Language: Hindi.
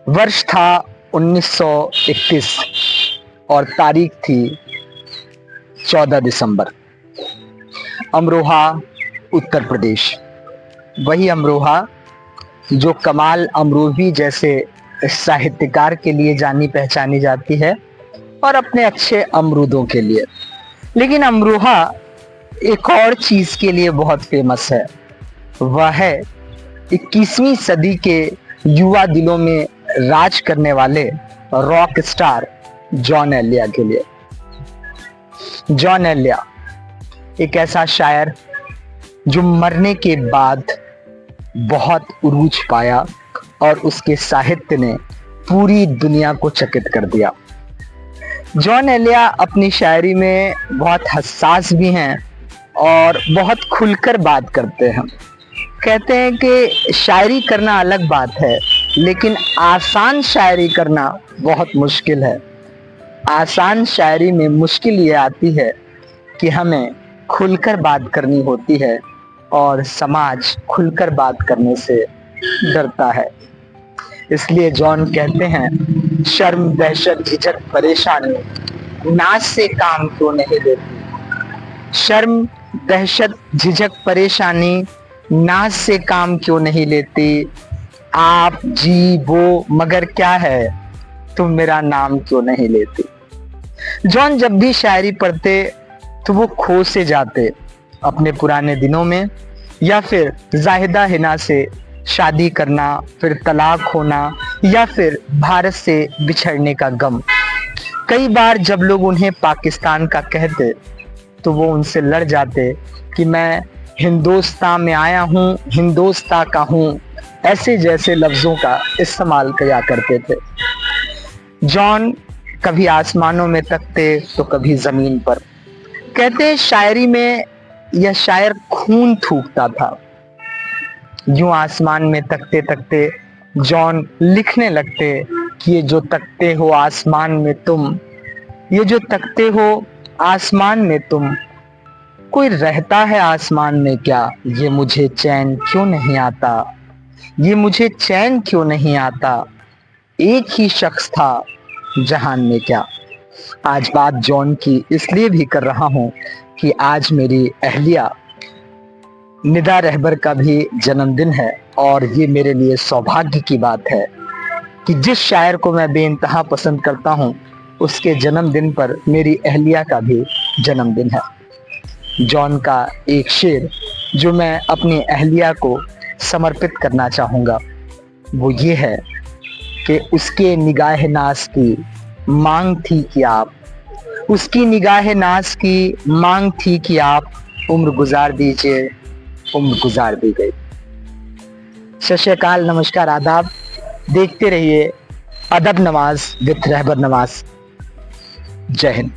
वर्ष था 1931 और तारीख थी 14 दिसंबर। अमरोहा, उत्तर प्रदेश। वही अमरोहा जो कमाल अमरोही जैसे साहित्यकार के लिए जानी पहचानी जाती है और अपने अच्छे अमरूदों के लिए। लेकिन अमरोहा एक और चीज के लिए बहुत फेमस है। वह है 21वीं सदी के युवा दिलों में राज करने वाले रॉक स्टार जॉन एलिया के लिए। जॉन एलिया एक ऐसा शायर जो मरने के बाद बहुत उरूज पाया और उसके साहित्य ने पूरी दुनिया को चकित कर दिया। जॉन एलिया अपनी शायरी में बहुत हसास भी हैं और बहुत खुलकर बात करते हैं। कहते हैं कि शायरी करना अलग बात है, लेकिन आसान शायरी करना बहुत मुश्किल है। आसान शायरी में मुश्किल ये आती है कि हमें खुलकर बात करनी होती है और समाज खुलकर बात करने से डरता है। इसलिए जॉन कहते हैं, शर्म दहशत झिझक परेशानी नाच से काम क्यों नहीं लेती। शर्म दहशत झिझक परेशानी नाच से काम क्यों नहीं लेती। आप जी वो मगर क्या है, तुम मेरा नाम क्यों नहीं लेती। जॉन जब भी शायरी पढ़ते तो वो खो से जाते अपने पुराने दिनों में, या फिर जाहिदा हिना से शादी करना, फिर तलाक होना, या फिर भारत से बिछड़ने का गम। कई बार जब लोग उन्हें पाकिस्तान का कहते तो वो उनसे लड़ जाते कि मैं हिंदुस्तान में आया हूँ, हिंदुस्तान का हूँ, ऐसे जैसे लफ्जों का इस्तेमाल किया करते थे। जॉन कभी आसमानों में तकते तो कभी जमीन पर। कहते शायरी में यह शायर खून थूकता था। यूं आसमान में तकते तकते जॉन लिखने लगते कि ये जो तकते हो आसमान में तुम, ये जो तकते हो आसमान में तुम, कोई रहता है आसमान में क्या, ये मुझे चैन क्यों नहीं आता, ये मुझे चैन क्यों नहीं आता, एक ही शख्स था जहान में क्या। आज बात जॉन की इसलिए भी कर रहा हूं कि आज मेरी अहलिया निदा रहबर का भी जन्मदिन है और ये मेरे लिए सौभाग्य की बात है कि जिस शायर को मैं बेइंतहा पसंद करता हूं उसके जन्मदिन पर मेरी अहलिया का भी जन्मदिन है। जॉन का एक शेर जो मैं अपनी अहलिया को समर्पित करना चाहूँगा वो ये है कि उसके निगाह नाज की मांग थी कि आप, उसकी निगाह नाज की मांग थी कि आप उम्र गुजार दीजिए, उम्र गुजार दी गई। सत श्री अकाल, नमस्कार, आदाब। देखते रहिए अदब नवाज विद रहबर नवाज। जय हिंद।